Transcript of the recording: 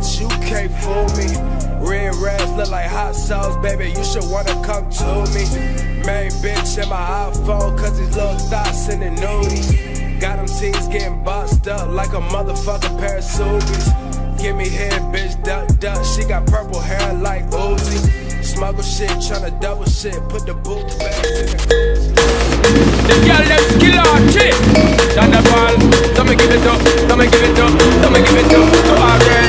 bitch, you can't fool me. Red rags look like hot sauce, baby, you should wanna come to me. Main bitch in my iPhone, cause these little thoughts in the nudies. Got them teens getting boxed up like a motherfucking pair of Subies. Give me head, bitch, duck, duck. She got purple hair like Uzi. Smuggle shit, tryna double shit. Put the boot bags in the The girl them skill on shit. Down the ball, don't me give it up, don't me give it up, don't me give it up. So I